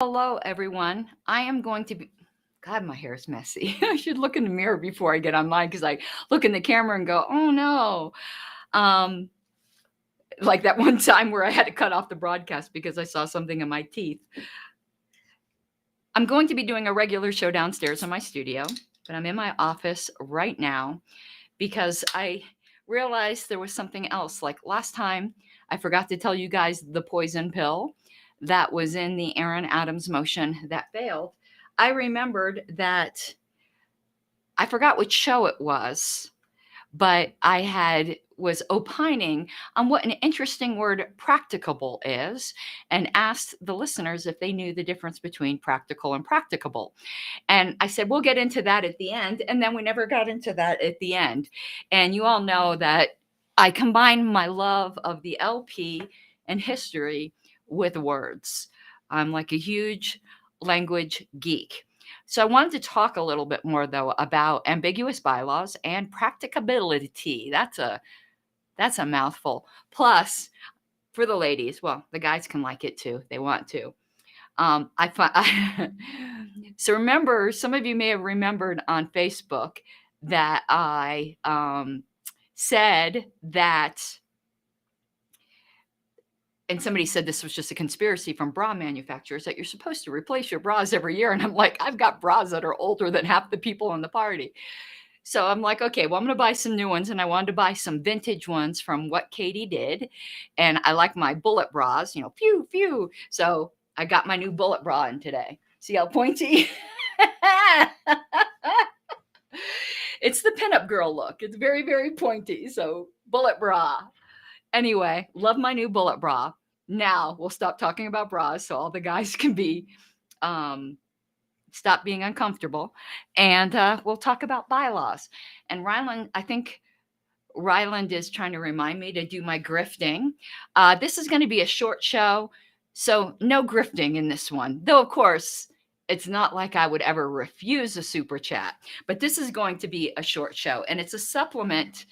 Hello, everyone. I am going to be. God, my hair is messy. I should look in the mirror before I get online because I look in the camera and go, oh no. Um, like that one time where I had to cut off the broadcast because I saw something in my teeth. I'm going to be doing a regular show downstairs in my studio, but I'm in my office right now because I realized there was something else. Like last time, I forgot to tell you guys the poison pill that was in the Aaron Adams motion that failed. I remembered that I forgot which show it was, but was opining on what an interesting word practicable is and asked the listeners if they knew the difference between practical and practicable. And I said, we'll get into that at the end. And then we never got into that at the end. And you all know that I combine my love of the LP and history with words. I'm like a huge language geek. So I wanted to talk a little bit more though about ambiguous bylaws and practicability. That's a mouthful. Plus, for the ladies, well, the guys can like it too. They want to. So remember, some of you may have remembered on Facebook that I said that, and somebody said this was just a conspiracy from bra manufacturers that you're supposed to replace your bras every year. And I'm like, I've got bras that are older than half the people in the party. So I'm like, okay, well, I'm going to buy some new ones. And I wanted to buy some vintage ones from what Katie did. And I like my bullet bras, pew, pew. So I got my new bullet bra in today. See how pointy? It's the pinup girl look. It's very, very pointy. So bullet bra. Anyway, love my new bullet bra. Now we'll stop talking about bras so all the guys can be stop being uncomfortable, and we'll talk about bylaws. And Ryland, I think Ryland is trying to remind me to do my grifting. This is going to be a short show, so no grifting in this one. Though, of course, it's not like I would ever refuse a super chat, but this is going to be a short show, and it's a supplement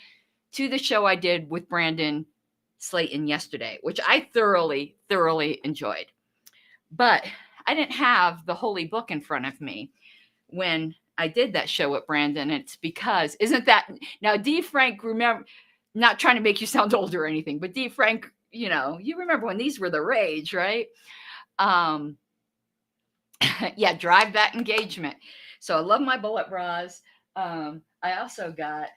to the show I did with Brandon Slayton yesterday, which I thoroughly, thoroughly enjoyed. But I didn't have the holy book in front of me when I did that show with Brandon. It's because, isn't that now, D. Frank, remember, not trying to make you sound old or anything, but D. Frank, you remember when these were the rage, right? Yeah, drive that engagement. So I love my bullet bras. I also got,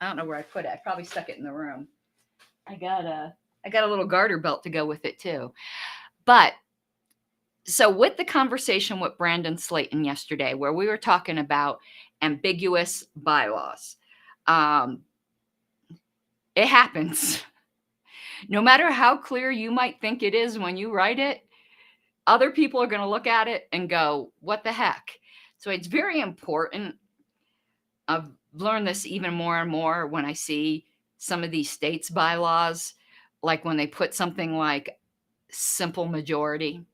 I don't know where I put it. I probably stuck it in the room. I got a little garter belt to go with it too. But so with the conversation with Brandon Slayton yesterday, where we were talking about ambiguous bylaws, it happens. No matter how clear you might think it is when you write it, other people are going to look at it and go, what the heck? So it's very important. I've learned this even more and more when I see some of these states' bylaws, like when they put something like simple majority.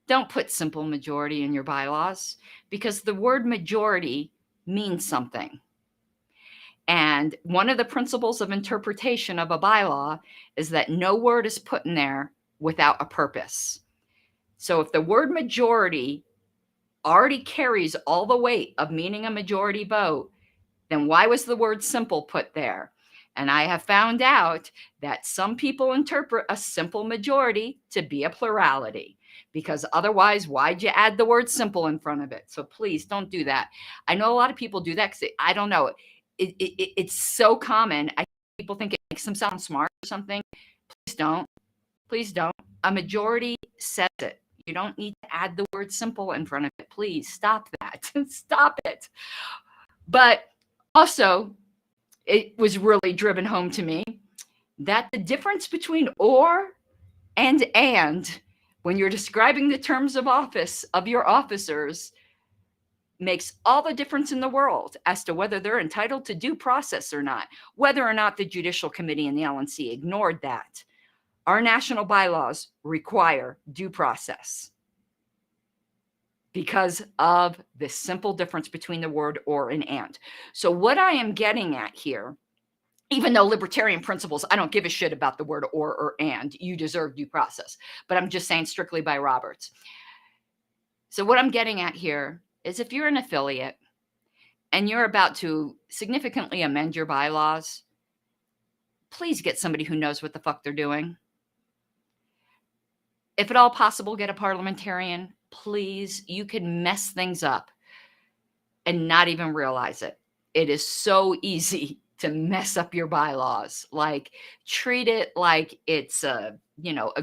Don't put simple majority in your bylaws because the word majority means something. And one of the principles of interpretation of a bylaw is that no word is put in there without a purpose. So if the word majority already carries all the weight of meaning a majority vote, then why was the word simple put there? And I have found out that some people interpret a simple majority to be a plurality, because otherwise, why'd you add the word simple in front of it? So please don't do that. I know a lot of people do that because I don't know. It's so common. People think it makes them sound smart or something. Please don't. Please don't. A majority says it. You don't need to add the word simple in front of it. Please stop that. Stop it. But also, it was really driven home to me that the difference between or and when you're describing the terms of office of your officers makes all the difference in the world as to whether they're entitled to due process or not, whether or not the Judicial Committee and the LNC ignored that. Our national bylaws require due process because of this simple difference between the word or and. So what I am getting at here Even though libertarian principles, I don't give a shit about the word or and. You deserve due process. But I'm just saying strictly by Roberts. So what I'm getting at here is if you're an affiliate and you're about to significantly amend your bylaws, please get somebody who knows what the fuck they're doing. If at all possible, get a parliamentarian. Please, you can mess things up and not even realize it. It is so easy to mess up your bylaws. Like, treat it like it's a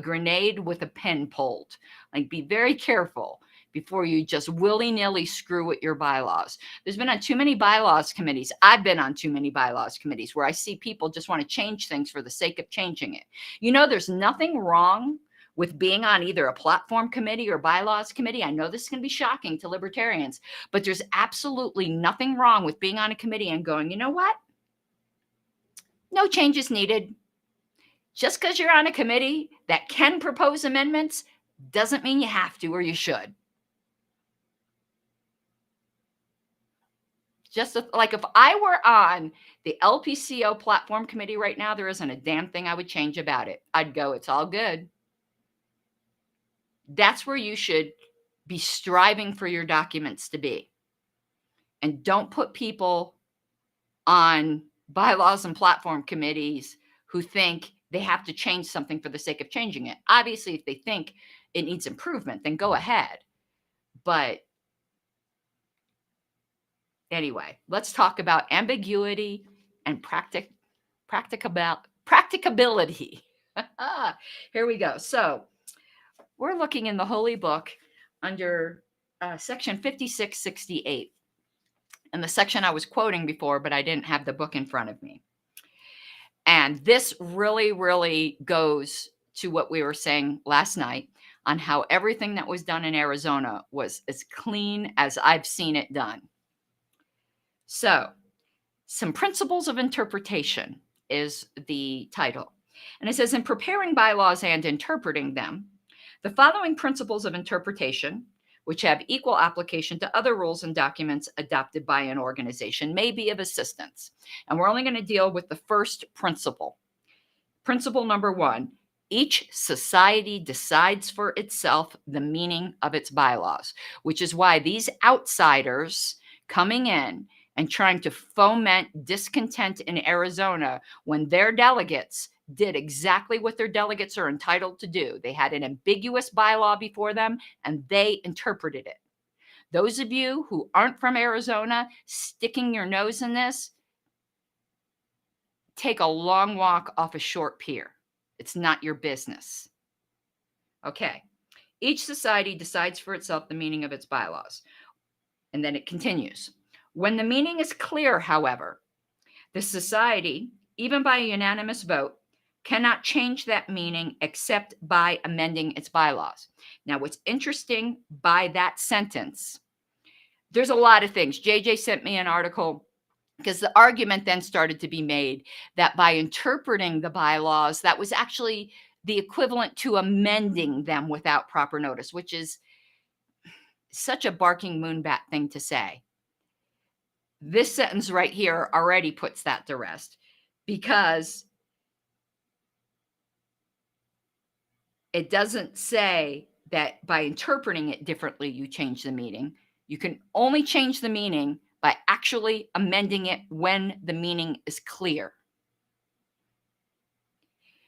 grenade with a pin pulled. Like, be very careful before you just willy-nilly screw with your bylaws. There's been on too many bylaws committees. I've been on too many bylaws committees where I see people just want to change things for the sake of changing it. There's nothing wrong with being on either a platform committee or bylaws committee. I know this can be shocking to libertarians, but there's absolutely nothing wrong with being on a committee and going, you know what? No changes needed. Just because you're on a committee that can propose amendments doesn't mean you have to or you should. Just like if I were on the LPCO platform committee right now, there isn't a damn thing I would change about it. I'd go, it's all good. That's where you should be striving for your documents to be. And don't put people on bylaws and platform committees who think they have to change something for the sake of changing it. Obviously, if they think it needs improvement, then go ahead. But anyway, let's talk about ambiguity and practicability. Here we go. So we're looking in the Holy Book under section 5668. And the section I was quoting before, but I didn't have the book in front of me. And this really, really goes to what we were saying last night on how everything that was done in Arizona was as clean as I've seen it done. So, some principles of interpretation is the title. And it says, in preparing bylaws and interpreting them, the following principles of interpretation, which have equal application to other rules and documents adopted by an organization, may be of assistance. And we're only going to deal with the first principle. Principle number 1, each society decides for itself the meaning of its bylaws, which is why these outsiders coming in and trying to foment discontent in Arizona when their delegates did exactly what their delegates are entitled to do. They had an ambiguous bylaw before them, and they interpreted it. Those of you who aren't from Arizona, sticking your nose in this, take a long walk off a short pier. It's not your business. Okay. Each society decides for itself the meaning of its bylaws. And then it continues. When the meaning is clear, however, the society, even by a unanimous vote, cannot change that meaning except by amending its bylaws. Now, what's interesting by that sentence, there's a lot of things. JJ sent me an article because the argument then started to be made that by interpreting the bylaws, that was actually the equivalent to amending them without proper notice, which is such a barking moonbat thing to say. This sentence right here already puts that to rest, because it doesn't say that by interpreting it differently, you change the meaning. You can only change the meaning by actually amending it when the meaning is clear.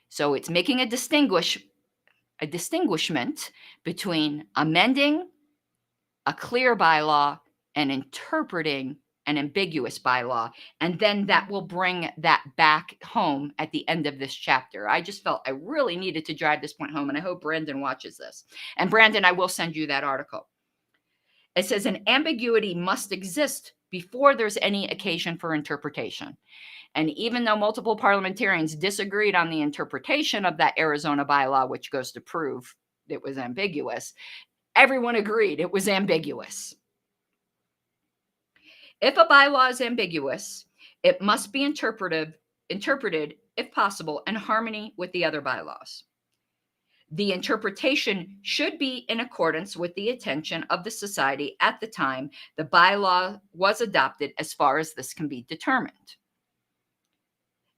So it's making a distinguishment between amending a clear bylaw and interpreting an ambiguous bylaw. And then that will bring that back home at the end of this chapter. I just felt I really needed to drive this point home, and I hope Brandon watches this. And Brandon, I will send you that article. It says an ambiguity must exist before there's any occasion for interpretation. And even though multiple parliamentarians disagreed on the interpretation of that Arizona bylaw, which goes to prove it was ambiguous, everyone agreed it was ambiguous. If a bylaw is ambiguous, it must be interpreted, if possible, in harmony with the other bylaws. The interpretation should be in accordance with the intention of the society at the time the bylaw was adopted, as far as this can be determined.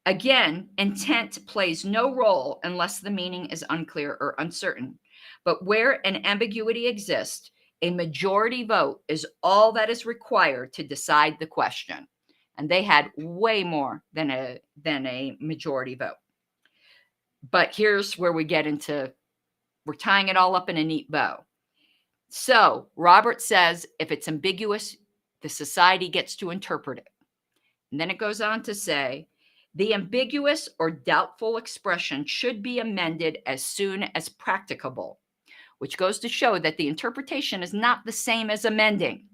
Again, intent plays no role unless the meaning is unclear or uncertain. But where an ambiguity exists, a majority vote is all that is required to decide the question. And they had way more than a majority vote. But here's where we get into, we're tying it all up in a neat bow. So Robert says if it's ambiguous, the society gets to interpret it. And then it goes on to say, the ambiguous or doubtful expression should be amended as soon as practicable, which goes to show that the interpretation is not the same as amending,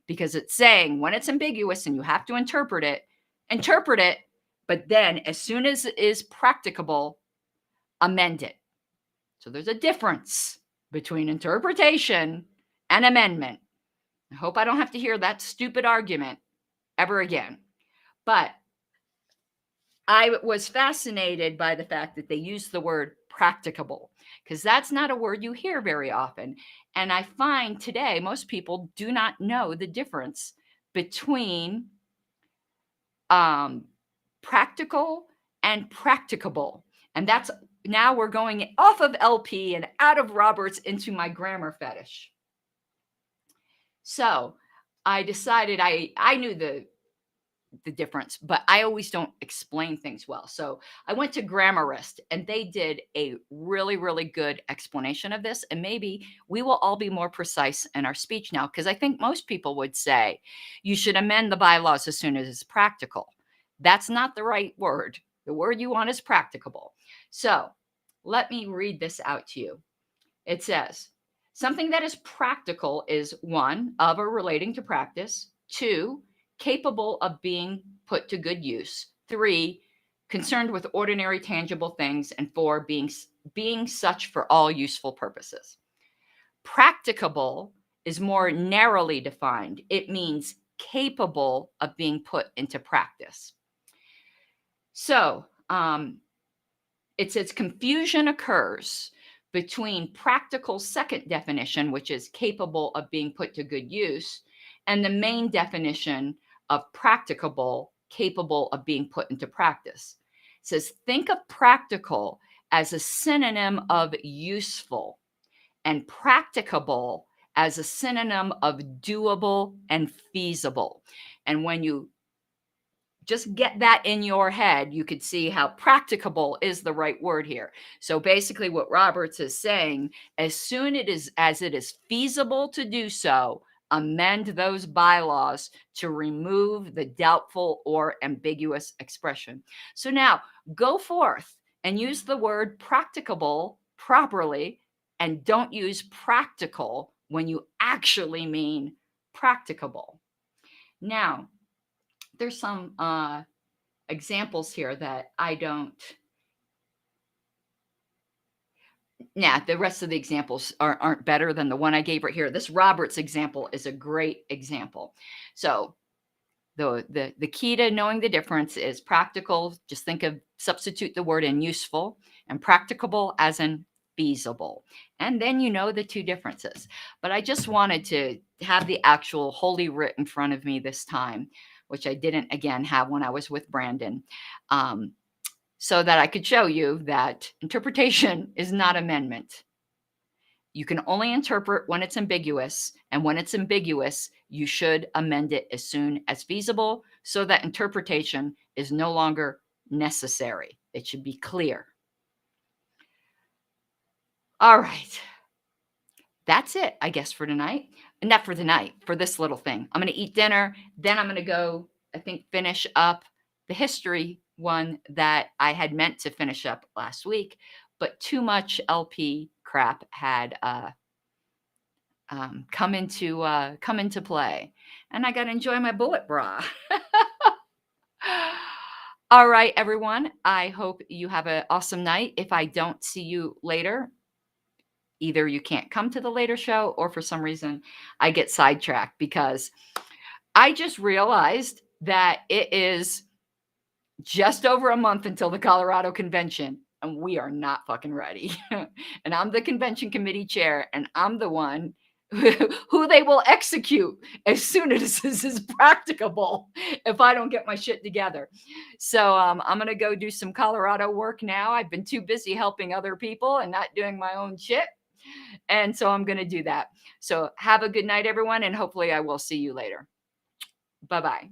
because it's saying when it's ambiguous and you have to interpret it, but then as soon as it is practicable, amend it. So there's a difference between interpretation and amendment. I hope I don't have to hear that stupid argument ever again. But I was fascinated by the fact that they used the word practicable, because that's not a word you hear very often. And I find today most people do not know the difference between practical and practicable. And that's, now we're going off of LP and out of Roberts into my grammar fetish. So I decided I knew the difference, but I always don't explain things well. So I went to Grammarist and they did a really, really good explanation of this. And maybe we will all be more precise in our speech now, because I think most people would say you should amend the bylaws as soon as it's practical. That's not the right word. The word you want is practicable. So let me read this out to you. It says, something that is practical is 1, of or relating to practice, 2, capable of being put to good use, 3, concerned with ordinary tangible things, and 4, being such for all useful purposes. Practicable is more narrowly defined. It means capable of being put into practice. So it says confusion occurs between practical second definition, which is capable of being put to good use, and the main definition of practicable, capable of being put into practice. It says, think of practical as a synonym of useful, and practicable as a synonym of doable and feasible. And when you just get that in your head, you could see how practicable is the right word here. So basically what Roberts is saying, as soon as it is feasible to do so, amend those bylaws to remove the doubtful or ambiguous expression. So now go forth and use the word practicable properly, and don't use practical when you actually mean practicable. Now, there's some examples here that I don't. Nah, the rest of the examples aren't better than the one I gave right here. This Roberts example is a great example. So the key to knowing the difference is practical. Just think of, substitute the word in useful, and practicable as in feasible. And then you know the two differences. But I just wanted to have the actual Holy Writ in front of me this time, which I didn't, again, have when I was with Brandon, so that I could show you that interpretation is not amendment. You can only interpret when it's ambiguous, and when it's ambiguous, you should amend it as soon as feasible so that interpretation is no longer necessary. It should be clear. All right. That's it, I guess, for tonight. Not for tonight, for this little thing. I'm going to eat dinner. Then I'm going to go, I think, finish up the history one that I had meant to finish up last week, but too much LP crap had come into play, and I got to enjoy my bullet bra. All right, everyone. I hope you have an awesome night. If I don't see you later, either you can't come to the later show, or for some reason I get sidetracked, because I just realized that it is just over a month until the Colorado convention, and we are not fucking ready. And I'm the convention committee chair, and I'm the one who they will execute as soon as this is practicable if I don't get my shit together. So I'm going to go do some Colorado work now. I've been too busy helping other people and not doing my own shit. And so I'm going to do that. So have a good night, everyone. And hopefully I will see you later. Bye-bye.